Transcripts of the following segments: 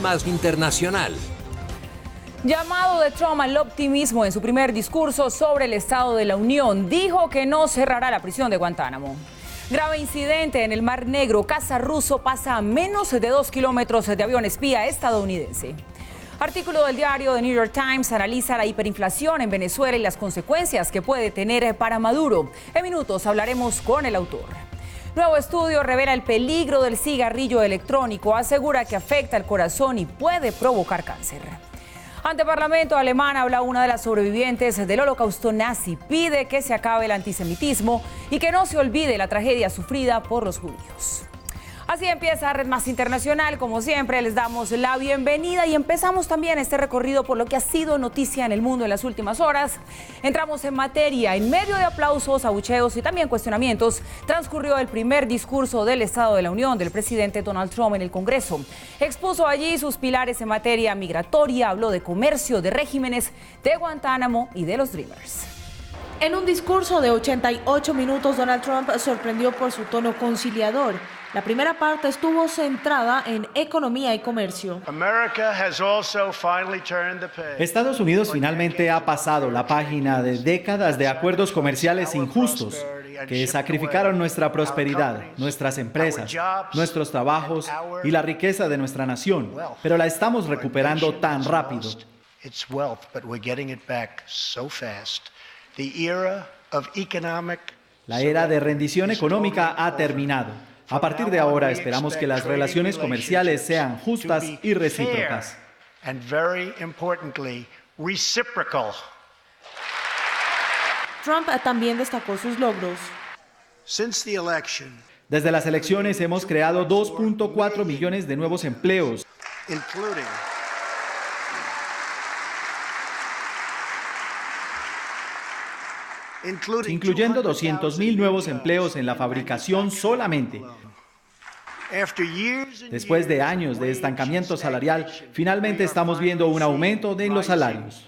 Más Internacional. Llamado de Trump al optimismo en su primer discurso sobre el Estado de la Unión, dijo que no cerrará la prisión de Guantánamo. Grave incidente en el Mar Negro. Caza ruso pasa a menos de 2 kilómetros de avión espía estadounidense. Artículo del diario The New York Times analiza la hiperinflación en Venezuela y las consecuencias que puede tener para Maduro. En minutos hablaremos con el autor. Nuevo estudio revela el peligro del cigarrillo electrónico. Asegura que afecta al corazón y puede provocar cáncer. Ante Parlamento alemán habla una de las sobrevivientes del holocausto nazi. Pide que se acabe el antisemitismo y que no se olvide la tragedia sufrida por los judíos. Así empieza Red Más Internacional. Como siempre, les damos la bienvenida y empezamos también este recorrido por lo que ha sido noticia en el mundo en las últimas horas. Entramos en materia. En medio de aplausos, abucheos y también cuestionamientos, transcurrió el primer discurso del Estado de la Unión del presidente Donald Trump en el Congreso. Expuso allí sus pilares en materia migratoria, habló de comercio, de regímenes, de Guantánamo y de los Dreamers. En un discurso de 88 minutos, Donald Trump sorprendió por su tono conciliador. La primera parte estuvo centrada en economía y comercio. Estados Unidos finalmente ha pasado la página de décadas de acuerdos comerciales injustos que sacrificaron nuestra prosperidad, nuestras empresas, nuestros trabajos y la riqueza de nuestra nación, pero la estamos recuperando tan rápido. La era de rendición económica ha terminado. A partir de ahora esperamos que las relaciones comerciales sean justas y recíprocas. Trump también destacó sus logros. Desde las elecciones hemos creado 2.4 millones de nuevos empleos, incluyendo 200,000 nuevos empleos en la fabricación solamente. Después de años de estancamiento salarial, finalmente estamos viendo un aumento de los salarios.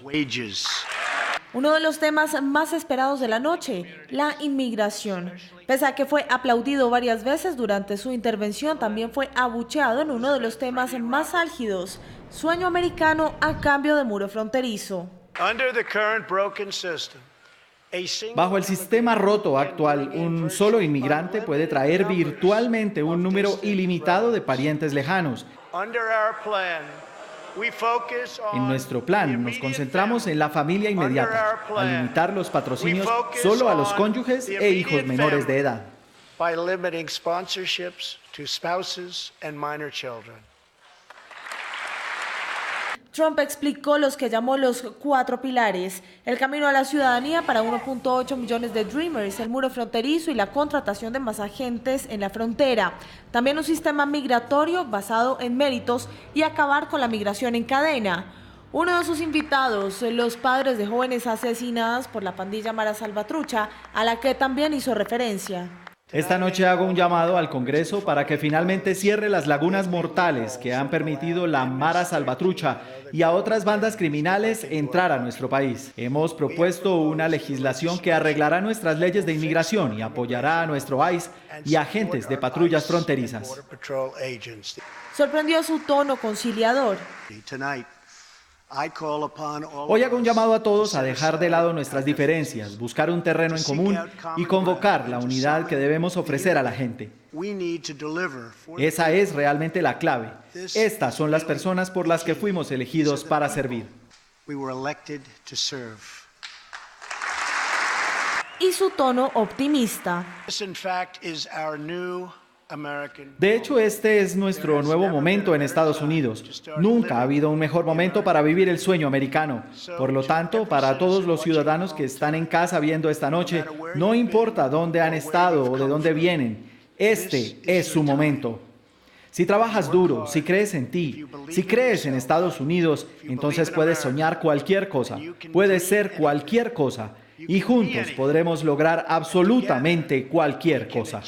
Uno de los temas más esperados de la noche, la inmigración. Pese a que fue aplaudido varias veces durante su intervención, también fue abucheado en uno de los temas más álgidos, sueño americano a cambio de muro fronterizo. Bajo el sistema roto actual, un solo inmigrante puede traer virtualmente un número ilimitado de parientes lejanos. En nuestro plan nos concentramos en la familia inmediata, al limitar los patrocinios solo a los cónyuges e hijos menores de edad. Trump explicó los que llamó los 4 pilares: el camino a la ciudadanía para 1.8 millones de Dreamers, el muro fronterizo y la contratación de más agentes en la frontera. También un sistema migratorio basado en méritos y acabar con la migración en cadena. Uno de sus invitados, los padres de jóvenes asesinadas por la pandilla Mara Salvatrucha, a la que también hizo referencia. Esta noche hago un llamado al Congreso para que finalmente cierre las lagunas mortales que han permitido la Mara Salvatrucha y a otras bandas criminales entrar a nuestro país. Hemos propuesto una legislación que arreglará nuestras leyes de inmigración y apoyará a nuestro ICE y agentes de patrullas fronterizas. Sorprendió su tono conciliador. Hoy hago un llamado a todos a dejar de lado nuestras diferencias, buscar un terreno en común y convocar la unidad que debemos ofrecer a la gente. Esa es realmente la clave. Estas son las personas por las que fuimos elegidos para servir. Y su tono optimista. De hecho, este es nuestro nuevo momento en Estados Unidos. Nunca ha habido un mejor momento para vivir el sueño americano. Por lo tanto, para todos los ciudadanos que están en casa viendo esta noche, no importa dónde han estado o de dónde vienen, este es su momento. Si trabajas duro, si crees en ti, si crees en Estados Unidos, entonces puedes soñar cualquier cosa, puedes ser cualquier cosa, y juntos podremos lograr absolutamente cualquier cosa.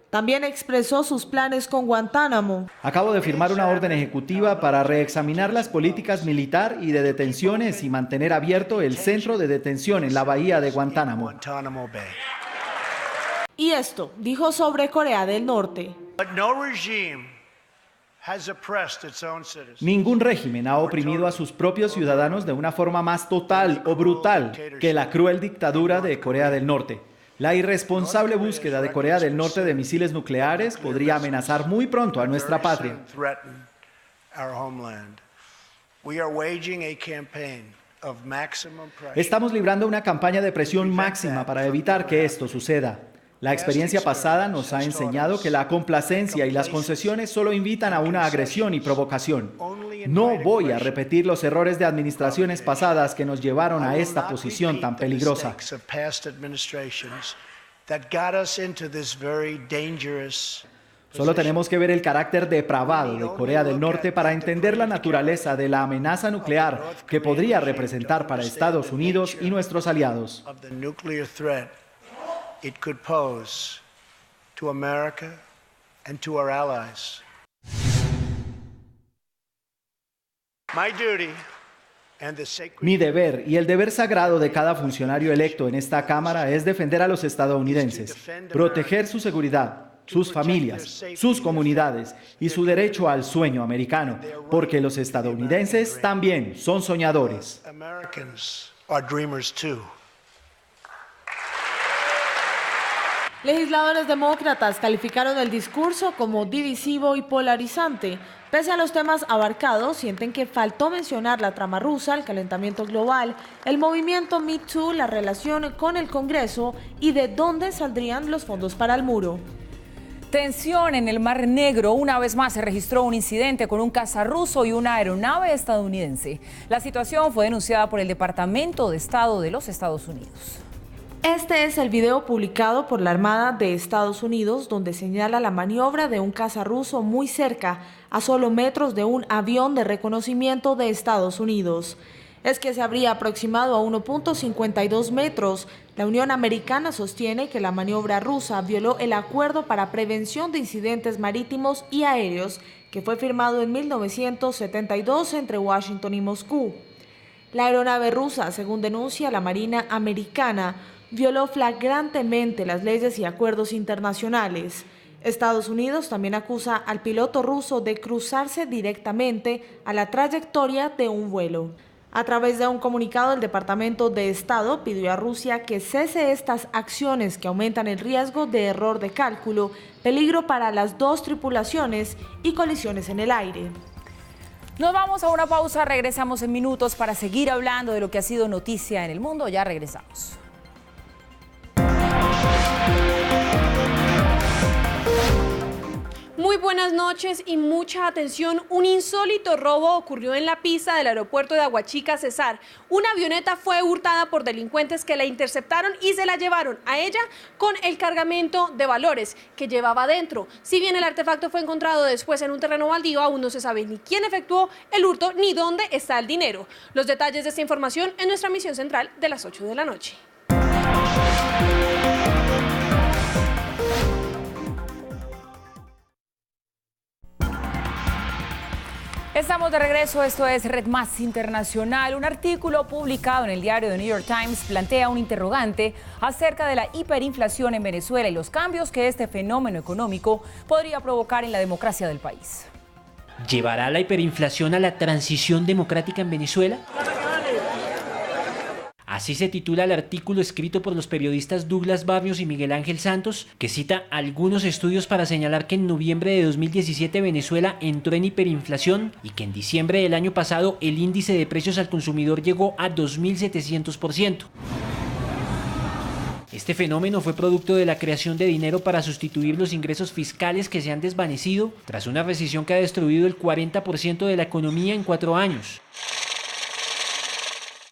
También expresó sus planes con Guantánamo. Acabo de firmar una orden ejecutiva para reexaminar las políticas militar y de detenciones y mantener abierto el centro de detención en la bahía de Guantánamo. Y esto dijo sobre Corea del Norte. Ningún régimen ha oprimido a sus propios ciudadanos de una forma más total o brutal que la cruel dictadura de Corea del Norte. La irresponsable búsqueda de Corea del Norte de misiles nucleares podría amenazar muy pronto a nuestra patria. Estamos librando una campaña de presión máxima para evitar que esto suceda. La experiencia pasada nos ha enseñado que la complacencia y las concesiones solo invitan a una agresión y provocación. No voy a repetir los errores de administraciones pasadas que nos llevaron a esta posición tan peligrosa. Solo tenemos que ver el carácter depravado de Corea del Norte para entender la naturaleza de la amenaza nuclear que podría representar para Estados Unidos y nuestros aliados. It could pose to America and to our allies. Mi deber y el deber sagrado de cada funcionario electo en esta Cámara es defender a los estadounidenses, proteger su seguridad, sus familias, sus comunidades y su derecho al sueño americano, porque los estadounidenses también son soñadores. Americans are dreamers too. Legisladores demócratas calificaron el discurso como divisivo y polarizante. Pese a los temas abarcados, sienten que faltó mencionar la trama rusa, el calentamiento global, el movimiento Me Too, la relación con el Congreso y de dónde saldrían los fondos para el muro. Tensión en el Mar Negro. Una vez más se registró un incidente con un caza ruso y una aeronave estadounidense. La situación fue denunciada por el Departamento de Estado de los Estados Unidos. Este es el video publicado por la Armada de Estados Unidos, donde señala la maniobra de un caza ruso muy cerca, a solo metros de un avión de reconocimiento de Estados Unidos. Es que se habría aproximado a 1.52 metros. La Unión Americana sostiene que la maniobra rusa violó el Acuerdo para Prevención de Incidentes Marítimos y Aéreos, que fue firmado en 1972 entre Washington y Moscú. La aeronave rusa, según denuncia la Marina Americana, violó flagrantemente las leyes y acuerdos internacionales. Estados Unidos también acusa al piloto ruso de cruzarse directamente a la trayectoria de un vuelo. A través de un comunicado, el Departamento de Estado pidió a Rusia que cese estas acciones que aumentan el riesgo de error de cálculo, peligro para las dos tripulaciones y colisiones en el aire. Nos vamos a una pausa, regresamos en minutos para seguir hablando de lo que ha sido noticia en el mundo. Ya regresamos. Muy buenas noches y mucha atención. Un insólito robo ocurrió en la pista del aeropuerto de Aguachica, Cesar. Una avioneta fue hurtada por delincuentes que la interceptaron y se la llevaron a ella con el cargamento de valores que llevaba dentro. Si bien el artefacto fue encontrado después en un terreno baldío, aún no se sabe ni quién efectuó el hurto ni dónde está el dinero. Los detalles de esta información en nuestra emisión central de las 8 de la noche. Estamos de regreso, esto es Red Más Internacional. Un artículo publicado en el diario The New York Times plantea un interrogante acerca de la hiperinflación en Venezuela y los cambios que este fenómeno económico podría provocar en la democracia del país. ¿Llevará la hiperinflación a la transición democrática en Venezuela? Así se titula el artículo escrito por los periodistas Douglas Barrios y Miguel Ángel Santos, que cita algunos estudios para señalar que en noviembre de 2017 Venezuela entró en hiperinflación y que en diciembre del año pasado el índice de precios al consumidor llegó a 2.700%. Este fenómeno fue producto de la creación de dinero para sustituir los ingresos fiscales que se han desvanecido tras una recesión que ha destruido el 40% de la economía en 4 años.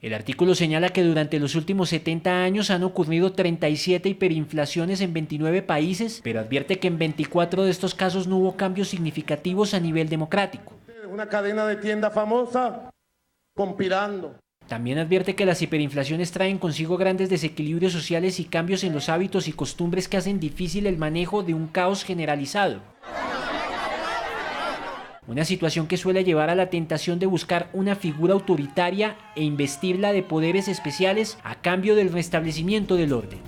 El artículo señala que durante los últimos 70 años han ocurrido 37 hiperinflaciones en 29 países, pero advierte que en 24 de estos casos no hubo cambios significativos a nivel democrático. Una cadena de tiendas famosa conspirando. También advierte que las hiperinflaciones traen consigo grandes desequilibrios sociales y cambios en los hábitos y costumbres que hacen difícil el manejo de un caos generalizado. Una situación que suele llevar a la tentación de buscar una figura autoritaria e investirla de poderes especiales a cambio del restablecimiento del orden.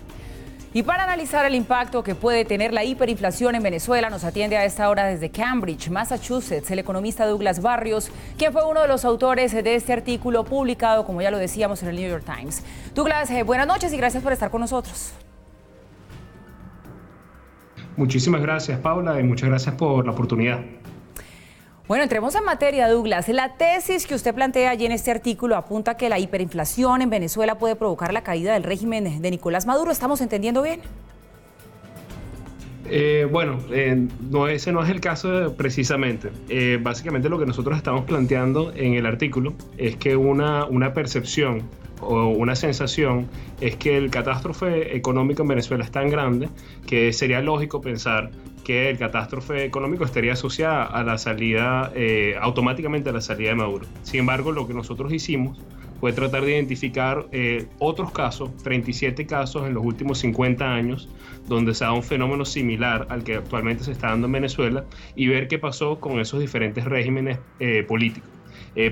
Y para analizar el impacto que puede tener la hiperinflación en Venezuela, nos atiende a esta hora desde Cambridge, Massachusetts, el economista Douglas Barrios, quien fue uno de los autores de este artículo publicado, como ya lo decíamos, en el New York Times. Douglas, buenas noches y gracias por estar con nosotros. Muchísimas gracias, Paula, y muchas gracias por la oportunidad. Bueno, entremos en materia, Douglas. La tesis que usted plantea allí en este artículo apunta que la hiperinflación en Venezuela puede provocar la caída del régimen de Nicolás Maduro. ¿Estamos entendiendo bien? No, ese no es el caso precisamente. Básicamente lo que nosotros estamos planteando en el artículo es que una percepción o una sensación es que el catástrofe económico en Venezuela es tan grande que sería lógico pensar que el catástrofe económico estaría asociada a la salida, automáticamente a la salida de Maduro. Sin embargo, lo que nosotros hicimos fue tratar de identificar otros casos, 37 casos en los últimos 50 años, donde se da un fenómeno similar al que actualmente se está dando en Venezuela y ver qué pasó con esos diferentes regímenes políticos.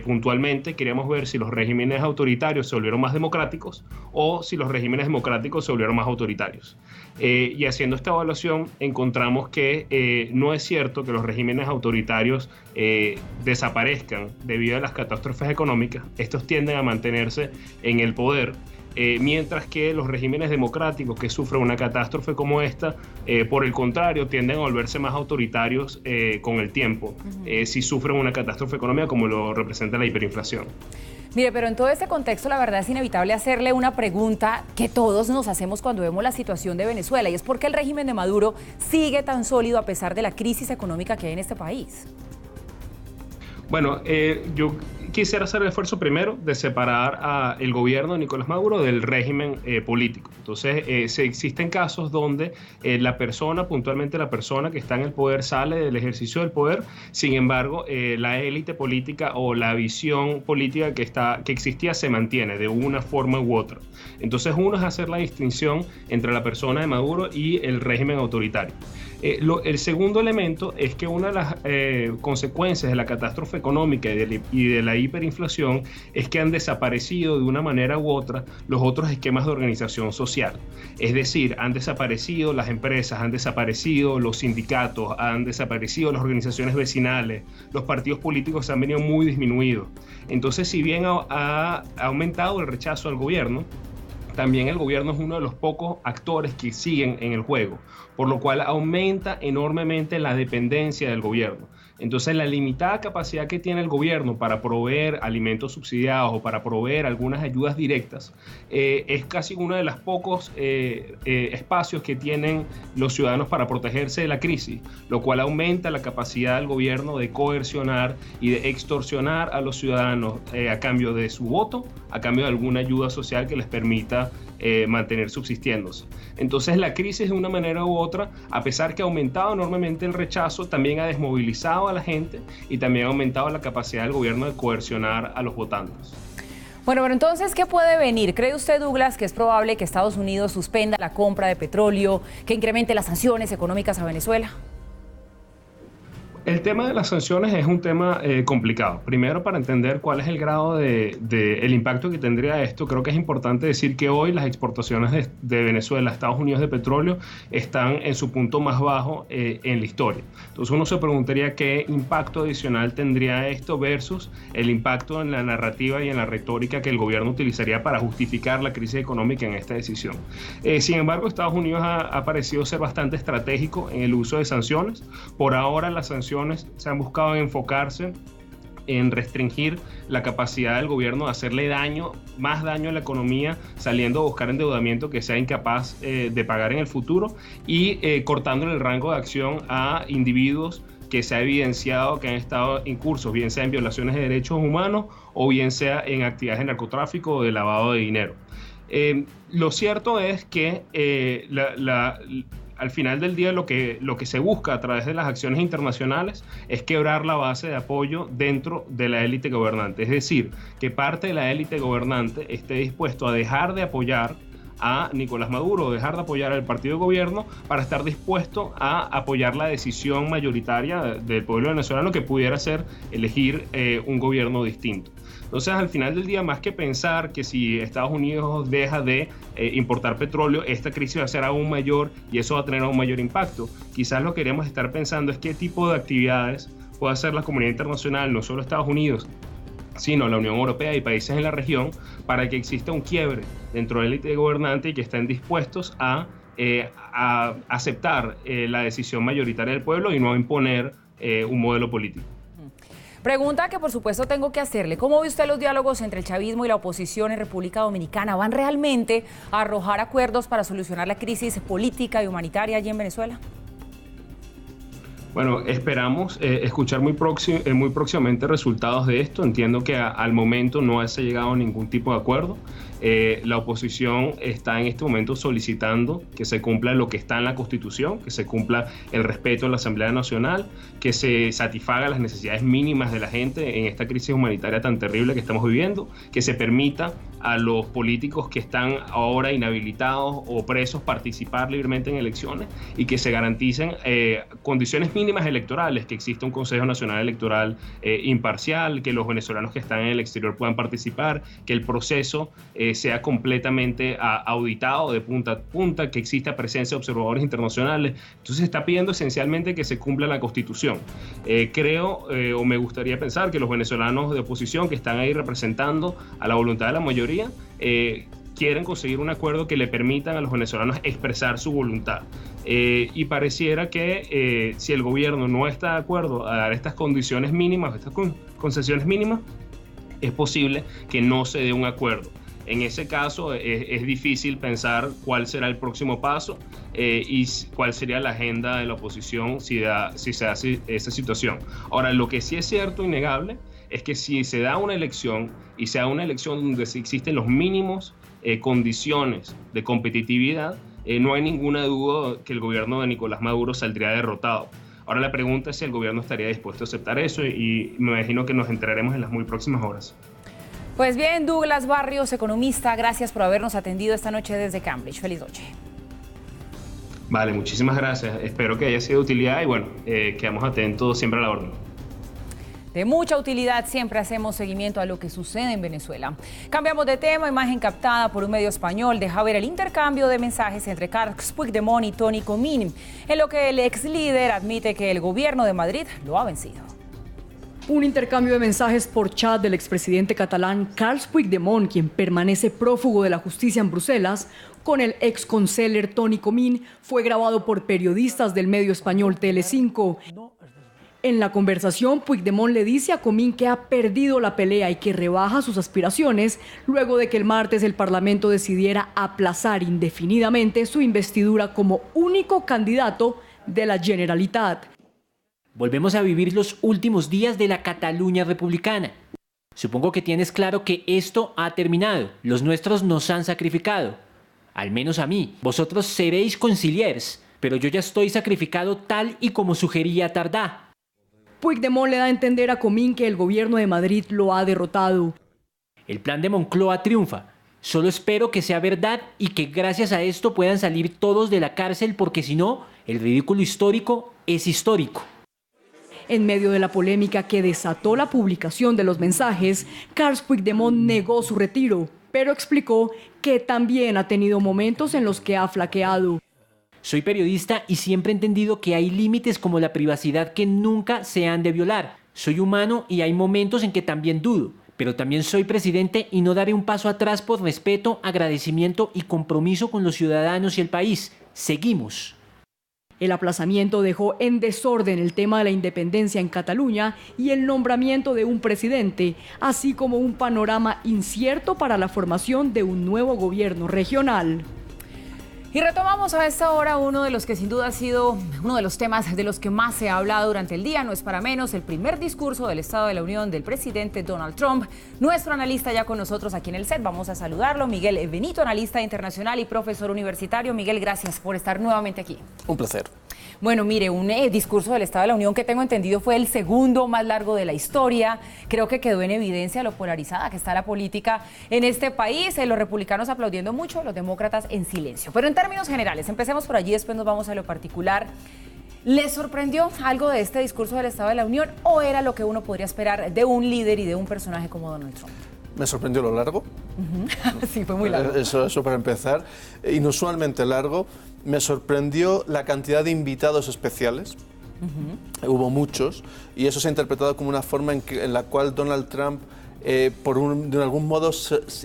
Puntualmente queríamos ver si los regímenes autoritarios se volvieron más democráticos o si los regímenes democráticos se volvieron más autoritarios. Y haciendo esta evaluación encontramos que no es cierto que los regímenes autoritarios desaparezcan debido a las catástrofes económicas. Estos tienden a mantenerse en el poder. Mientras que los regímenes democráticos que sufren una catástrofe como esta, por el contrario, tienden a volverse más autoritarios con el tiempo, si sufren una catástrofe económica como lo representa la hiperinflación. Mire, pero en todo este contexto la verdad es inevitable hacerle una pregunta que todos nos hacemos cuando vemos la situación de Venezuela, y es ¿por qué el régimen de Maduro sigue tan sólido a pesar de la crisis económica que hay en este país? Bueno, yo quisiera hacer el esfuerzo primero de separar al gobierno de Nicolás Maduro del régimen político. Entonces, existen casos donde puntualmente la persona que está en el poder sale del ejercicio del poder, sin embargo, la élite política o la visión política que existía se mantiene de una forma u otra. Entonces, uno es hacer la distinción entre la persona de Maduro y el régimen autoritario. El segundo elemento es que una de las consecuencias de la catástrofe económica y de la hiperinflación es que han desaparecido de una manera u otra los otros esquemas de organización social. Es decir, han desaparecido las empresas, han desaparecido los sindicatos, han desaparecido las organizaciones vecinales, los partidos políticos se han venido muy disminuidos. Entonces, si bien ha aumentado el rechazo al gobierno, también el gobierno es uno de los pocos actores que siguen en el juego, por lo cual aumenta enormemente la dependencia del gobierno. Entonces, la limitada capacidad que tiene el gobierno para proveer alimentos subsidiados o para proveer algunas ayudas directas es casi uno de los pocos espacios que tienen los ciudadanos para protegerse de la crisis, lo cual aumenta la capacidad del gobierno de coercionar y de extorsionar a los ciudadanos a cambio de su voto, a cambio de alguna ayuda social que les permita mantener subsistiéndose. Entonces, la crisis de una manera u otra, a pesar que ha aumentado enormemente el rechazo, también ha desmovilizado a la gente y también ha aumentado la capacidad del gobierno de coercionar a los votantes. Bueno, pero entonces, ¿qué puede venir? ¿Cree usted, Douglas, que es probable que Estados Unidos suspenda la compra de petróleo, que incremente las sanciones económicas a Venezuela? El tema de las sanciones es un tema complicado. Primero, para entender cuál es el grado el impacto que tendría esto, creo que es importante decir que hoy las exportaciones de Venezuela a Estados Unidos de petróleo están en su punto más bajo en la historia. Entonces uno se preguntaría qué impacto adicional tendría esto versus el impacto en la narrativa y en la retórica que el gobierno utilizaría para justificar la crisis económica en esta decisión. Sin embargo, Estados Unidos ha parecido ser bastante estratégico en el uso de sanciones. Por ahora las sanciones se han buscado enfocarse en restringir la capacidad del gobierno de hacerle más daño a la economía, saliendo a buscar endeudamiento que sea incapaz de pagar en el futuro y cortándole el rango de acción a individuos que se ha evidenciado que han estado incursos, bien sea en violaciones de derechos humanos o bien sea en actividades de narcotráfico o de lavado de dinero. Lo cierto es que al final del día lo que se busca a través de las acciones internacionales es quebrar la base de apoyo dentro de la élite gobernante. Es decir, que parte de la élite gobernante esté dispuesto a dejar de apoyar a Nicolás Maduro, dejar de apoyar al partido de gobierno para estar dispuesto a apoyar la decisión mayoritaria del pueblo venezolano que pudiera ser elegir un gobierno distinto. Entonces, al final del día, más que pensar que si Estados Unidos deja de importar petróleo, esta crisis va a ser aún mayor y eso va a tener aún mayor impacto, quizás lo que queremos estar pensando es qué tipo de actividades puede hacer la comunidad internacional, no solo Estados Unidos, sino la Unión Europea y países en la región, para que exista un quiebre dentro de la élite gobernante y que estén dispuestos a aceptar la decisión mayoritaria del pueblo y no imponer un modelo político. Pregunta que por supuesto tengo que hacerle. ¿Cómo ve usted los diálogos entre el chavismo y la oposición en República Dominicana? ¿Van realmente a arrojar acuerdos para solucionar la crisis política y humanitaria allí en Venezuela? Bueno, esperamos escuchar muy próximamente resultados de esto. Entiendo que al momento no se ha llegado a ningún tipo de acuerdo. La oposición está en este momento solicitando que se cumpla lo que está en la Constitución, que se cumpla el respeto a la Asamblea Nacional, que se satisfaga las necesidades mínimas de la gente en esta crisis humanitaria tan terrible que estamos viviendo, que se permita a los políticos que están ahora inhabilitados o presos participar libremente en elecciones y que se garanticen condiciones mínimas electorales, que exista un Consejo Nacional Electoral imparcial, que los venezolanos que están en el exterior puedan participar, que el proceso sea completamente auditado de punta a punta, que exista presencia de observadores internacionales. Entonces se está pidiendo esencialmente que se cumpla la Constitución. Creo o me gustaría pensar que los venezolanos de oposición que están ahí representando a la voluntad de la mayoría quieren conseguir un acuerdo que le permitan a los venezolanos expresar su voluntad. Y pareciera que si el gobierno no está de acuerdo a dar estas condiciones mínimas, estas concesiones mínimas, es posible que no se dé un acuerdo. En ese caso es difícil pensar cuál será el próximo paso y cuál sería la agenda de la oposición si se hace esa situación. Ahora, lo que sí es cierto, innegable, es que si se da una elección y se da una elección donde existen los mínimos condiciones de competitividad, no hay ninguna duda que el gobierno de Nicolás Maduro saldría derrotado. Ahora la pregunta es si el gobierno estaría dispuesto a aceptar eso y me imagino que nos enteraremos en las muy próximas horas. Pues bien, Douglas Barrios, economista, gracias por habernos atendido esta noche desde Cambridge. Feliz noche. Vale, muchísimas gracias. Espero que haya sido de utilidad y bueno, quedamos atentos siempre a la orden. De mucha utilidad, siempre hacemos seguimiento a lo que sucede en Venezuela. Cambiamos de tema. Imagen captada por un medio español deja ver el intercambio de mensajes entre Carles Puigdemont y Toni Comín, en lo que el ex líder admite que el gobierno de Madrid lo ha vencido. Un intercambio de mensajes por chat del expresidente catalán Carles Puigdemont, quien permanece prófugo de la justicia en Bruselas, con el ex conceler Toni Comín, fue grabado por periodistas del medio español Telecinco. En la conversación, Puigdemont le dice a Comín que ha perdido la pelea y que rebaja sus aspiraciones luego de que el martes el Parlamento decidiera aplazar indefinidamente su investidura como único candidato de la Generalitat. Volvemos a vivir los últimos días de la Cataluña republicana. Supongo que tienes claro que esto ha terminado. Los nuestros nos han sacrificado. Al menos a mí. Vosotros seréis conciliers, pero yo ya estoy sacrificado tal y como sugería Tardá. Puigdemont le da a entender a Comín que el gobierno de Madrid lo ha derrotado. El plan de Moncloa triunfa. Solo espero que sea verdad y que gracias a esto puedan salir todos de la cárcel, porque si no, el ridículo histórico es histórico. En medio de la polémica que desató la publicación de los mensajes, Carles Puigdemont negó su retiro, pero explicó que también ha tenido momentos en los que ha flaqueado. Soy periodista y siempre he entendido que hay límites como la privacidad que nunca se han de violar. Soy humano y hay momentos en que también dudo, pero también soy presidente y no daré un paso atrás por respeto, agradecimiento y compromiso con los ciudadanos y el país. Seguimos. El aplazamiento dejó en desorden el tema de la independencia en Cataluña y el nombramiento de un presidente, así como un panorama incierto para la formación de un nuevo gobierno regional. Y retomamos a esta hora uno de los que sin duda ha sido uno de los temas de los que más se ha hablado durante el día. No es para menos el primer discurso del Estado de la Unión del presidente Donald Trump. Nuestro analista ya con nosotros aquí en el set. Vamos a saludarlo. Miguel Benito, analista internacional y profesor universitario. Miguel, gracias por estar nuevamente aquí. Un placer. Bueno, mire, un discurso del Estado de la Unión que tengo entendido fue el segundo más largo de la historia. Creo que quedó en evidencia lo polarizada que está la política en este país. Los republicanos aplaudiendo mucho, los demócratas en silencio. Pero en términos generales, empecemos por allí, después nos vamos a lo particular. ¿Le sorprendió algo de este discurso del Estado de la Unión o era lo que uno podría esperar de un líder y de un personaje como Donald Trump? Me sorprendió lo largo. Sí, fue muy largo. Eso para empezar. Inusualmente largo. Me sorprendió la cantidad de invitados especiales. Hubo muchos. Y eso se ha interpretado como una forma en la cual Donald Trump, de algún modo,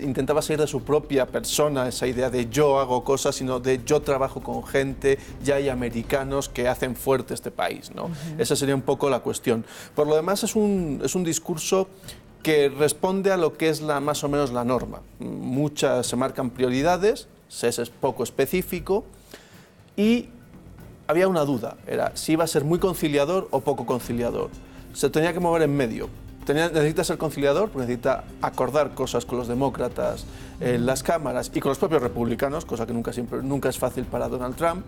intentaba salir de su propia persona, esa idea de yo hago cosas, sino de yo trabajo con gente, ya hay americanos que hacen fuerte este país, ¿no? Esa sería un poco la cuestión. Por lo demás, es un discurso que responde a lo que es más o menos la norma. Muchas se marcan prioridades, es poco específico, y había una duda, era si iba a ser muy conciliador o poco conciliador. Se tenía que mover en medio. Necesita ser conciliador porque necesita acordar cosas con los demócratas en las cámaras y con los propios republicanos, cosa que nunca es fácil para Donald Trump.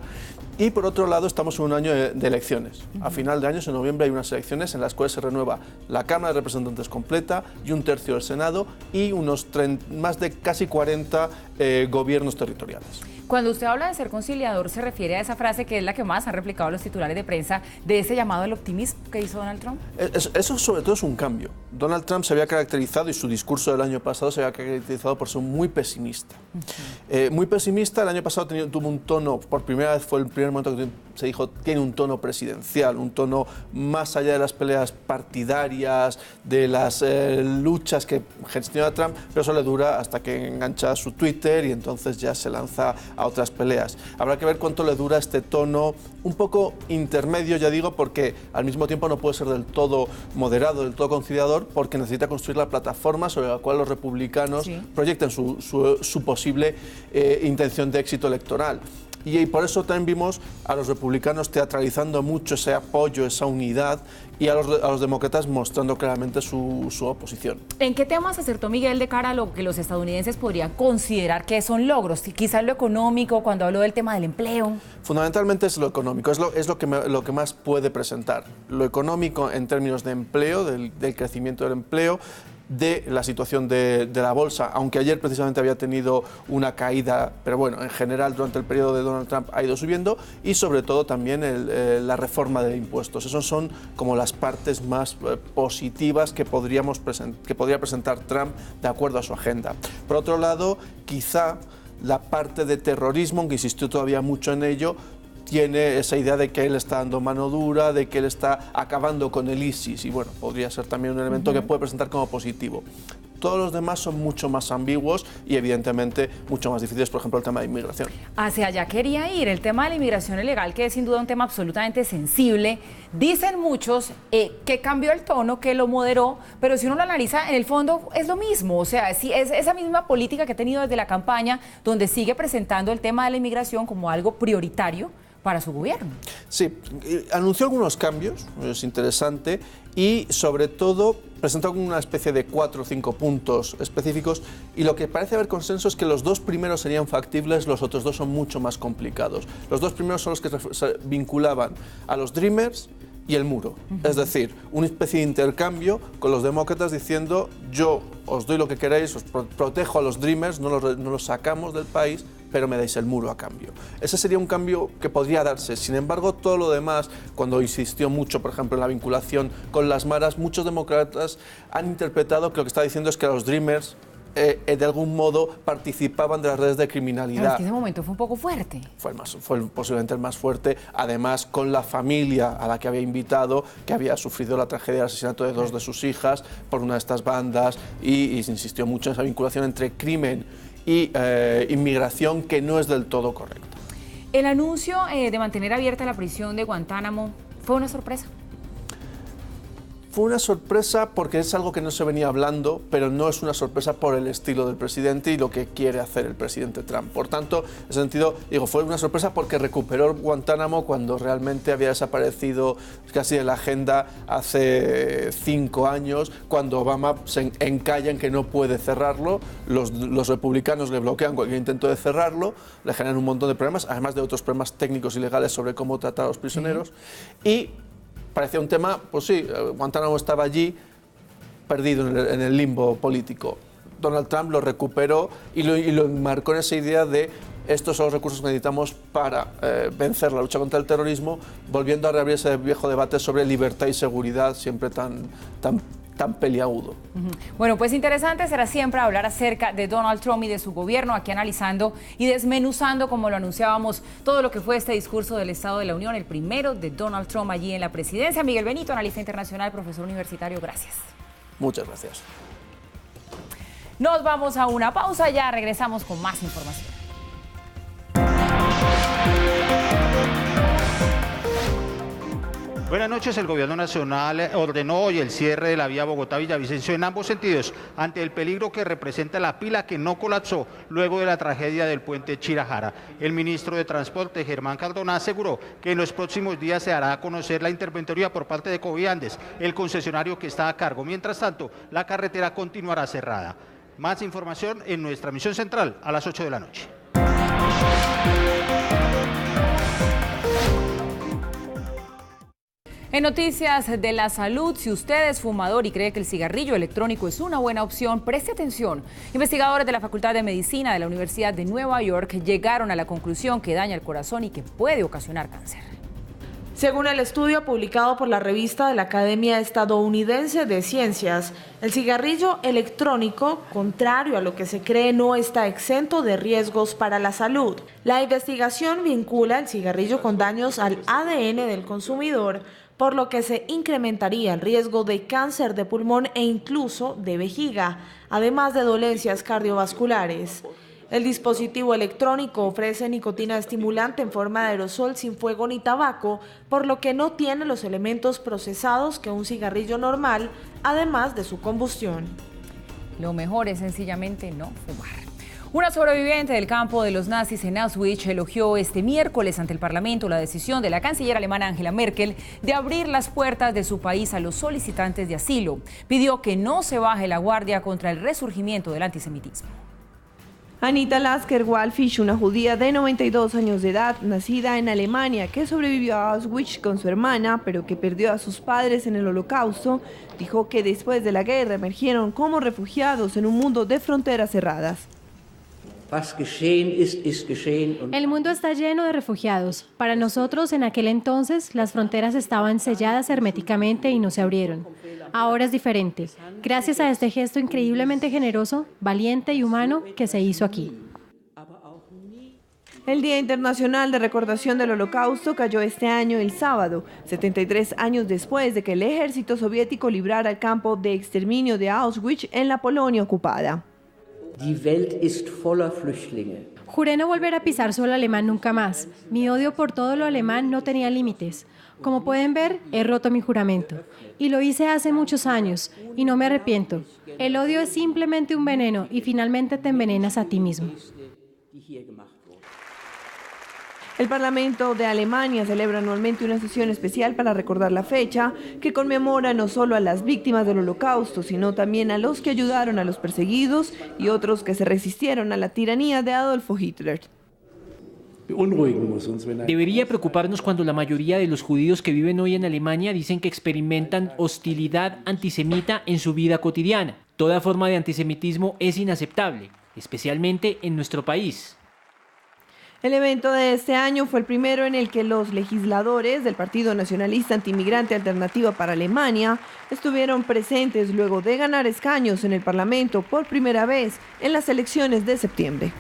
Y por otro lado, estamos en un año de elecciones. A final de año, en noviembre, hay unas elecciones en las cuales se renueva la Cámara de Representantes completa y un tercio del Senado y más de casi 40 gobiernos territoriales. Cuando usted habla de ser conciliador, se refiere a esa frase que es la que más han replicado los titulares de prensa de ese llamado al optimismo que hizo Donald Trump. Eso sobre todo es un cambio. Donald Trump se había caracterizado, y su discurso del año pasado se había caracterizado por ser muy pesimista. Muy pesimista, el año pasado tuvo un tono, por primera vez fue el primer momento que se dijo, tiene un tono presidencial, un tono más allá de las peleas partidarias, de las luchas que gestiona Trump, pero eso le dura hasta que engancha su Twitter y entonces ya se lanza a otras peleas. Habrá que ver cuánto le dura este tono un poco intermedio, ya digo, porque al mismo tiempo no puede ser del todo moderado, del todo conciliador, porque necesita construir la plataforma sobre la cual los republicanos proyecten su posible intención de éxito electoral. Y por eso también vimos a los republicanos teatralizando mucho ese apoyo, esa unidad, y a los demócratas mostrando claramente su oposición. ¿En qué temas acertó Miguel de cara a lo que los estadounidenses podrían considerar que son logros? Quizás lo económico, cuando habló del tema del empleo. Fundamentalmente es lo económico, es lo que más puede presentar. Lo económico en términos de empleo, del crecimiento del empleo, de la situación de la bolsa, aunque ayer precisamente había tenido una caída, pero bueno, en general durante el periodo de Donald Trump ha ido subiendo, y sobre todo también la reforma de impuestos. Esas son como las partes más positivas que podría presentar Trump de acuerdo a su agenda. Por otro lado, quizá la parte de terrorismo, aunque insistió todavía mucho en ello, tiene esa idea de que él está dando mano dura, de que él está acabando con el ISIS, y bueno, podría ser también un elemento que puede presentar como positivo. Todos los demás son mucho más ambiguos y evidentemente mucho más difíciles, por ejemplo el tema de inmigración. Hacia allá quería ir, el tema de la inmigración ilegal, que es sin duda un tema absolutamente sensible. Dicen muchos que cambió el tono, que lo moderó, pero si uno lo analiza, en el fondo es lo mismo. O sea, sí, es esa misma política que ha tenido desde la campaña, donde sigue presentando el tema de la inmigración como algo prioritario para su gobierno. Sí, anunció algunos cambios, es interesante, y sobre todo presentó una especie de 4 o 5 puntos específicos, y lo que parece haber consenso es que los 2 primeros serían factibles, los otros 2 son mucho más complicados. Los 2 primeros son los que se vinculaban a los Dreamers y el muro. Es decir, una especie de intercambio con los demócratas diciendo, yo os doy lo que queráis, os protejo a los Dreamers, no los sacamos del país, pero me dais el muro a cambio. Ese sería un cambio que podría darse. Sin embargo, todo lo demás, cuando insistió mucho, por ejemplo, en la vinculación con las maras, muchos demócratas han interpretado que lo que está diciendo es que los Dreamers de algún modo participaban de las redes de criminalidad. Pero es que ese momento fue un poco fuerte. Fue posiblemente el más fuerte, además con la familia a la que había invitado, que había sufrido la tragedia del asesinato de 2 de sus hijas por una de estas bandas, y se insistió mucho en esa vinculación entre crimen y inmigración, que no es del todo correcta. El anuncio de mantener abierta la prisión de Guantánamo fue una sorpresa. Fue una sorpresa porque es algo que no se venía hablando, pero no es una sorpresa por el estilo del presidente y lo que quiere hacer el presidente Trump. Por tanto, en ese sentido, fue una sorpresa porque recuperó Guantánamo cuando realmente había desaparecido casi de la agenda hace 5 años, cuando Obama se encalla en que no puede cerrarlo, los republicanos le bloquean cualquier intento de cerrarlo, le generan un montón de problemas, además de otros problemas técnicos y legales sobre cómo tratar a los prisioneros, y parecía un tema, pues sí, Guantánamo estaba allí, perdido en el limbo político. Donald Trump lo recuperó y lo enmarcó en esa idea de estos son los recursos que necesitamos para vencer la lucha contra el terrorismo, volviendo a reabrir ese viejo debate sobre libertad y seguridad, siempre tan peliagudo. Bueno, pues interesante será siempre hablar acerca de Donald Trump y de su gobierno, aquí analizando y desmenuzando, como lo anunciábamos, todo lo que fue este discurso del Estado de la Unión, el primero de Donald Trump allí en la presidencia. Miguel Benito, analista internacional, profesor universitario, gracias. Muchas gracias. Nos vamos a una pausa, ya regresamos con más información. Buenas noches. El gobierno nacional ordenó hoy el cierre de la vía Bogotá-Villavicencio en ambos sentidos, ante el peligro que representa la pila que no colapsó luego de la tragedia del puente Chirajara. El ministro de Transporte, Germán Cardona, aseguró que en los próximos días se hará a conocer la interventoría por parte de Coviandes, el concesionario que está a cargo. Mientras tanto, la carretera continuará cerrada. Más información en nuestra emisión central a las 8 de la noche. En noticias de la salud, si usted es fumador y cree que el cigarrillo electrónico es una buena opción, preste atención. Investigadores de la Facultad de Medicina de la Universidad de Nueva York llegaron a la conclusión que daña el corazón y que puede ocasionar cáncer. Según el estudio publicado por la revista de la Academia Estadounidense de Ciencias, el cigarrillo electrónico, contrario a lo que se cree, no está exento de riesgos para la salud. La investigación vincula el cigarrillo con daños al ADN del consumidor, por lo que se incrementaría el riesgo de cáncer de pulmón e incluso de vejiga, además de dolencias cardiovasculares. El dispositivo electrónico ofrece nicotina estimulante en forma de aerosol sin fuego ni tabaco, por lo que no tiene los elementos procesados que un cigarrillo normal, además de su combustión. Lo mejor es sencillamente no fumar. Una sobreviviente del campo de los nazis en Auschwitz elogió este miércoles ante el Parlamento la decisión de la canciller alemana Angela Merkel de abrir las puertas de su país a los solicitantes de asilo. Pidió que no se baje la guardia contra el resurgimiento del antisemitismo. Anita Lasker-Walfish, una judía de 92 años de edad, nacida en Alemania, que sobrevivió a Auschwitz con su hermana, pero que perdió a sus padres en el Holocausto, dijo que después de la guerra emergieron como refugiados en un mundo de fronteras cerradas. El mundo está lleno de refugiados. Para nosotros, en aquel entonces, las fronteras estaban selladas herméticamente y no se abrieron. Ahora es diferente, gracias a este gesto increíblemente generoso, valiente y humano que se hizo aquí. El Día Internacional de Recordación del Holocausto cayó este año el sábado, 73 años después de que el ejército soviético librara el campo de exterminio de Auschwitz en la Polonia ocupada. Juré no volver a pisar suelo alemán nunca más. Mi odio por todo lo alemán no tenía límites. Como pueden ver, he roto mi juramento. Y lo hice hace muchos años, y no me arrepiento. El odio es simplemente un veneno, y finalmente te envenenas a ti mismo. El Parlamento de Alemania celebra anualmente una sesión especial para recordar la fecha, que conmemora no solo a las víctimas del Holocausto, sino también a los que ayudaron a los perseguidos y otros que se resistieron a la tiranía de Adolfo Hitler. Debería preocuparnos cuando la mayoría de los judíos que viven hoy en Alemania dicen que experimentan hostilidad antisemita en su vida cotidiana. Toda forma de antisemitismo es inaceptable, especialmente en nuestro país. El evento de este año fue el primero en el que los legisladores del Partido Nacionalista Antimigrante Alternativa para Alemania estuvieron presentes luego de ganar escaños en el Parlamento por primera vez en las elecciones de septiembre.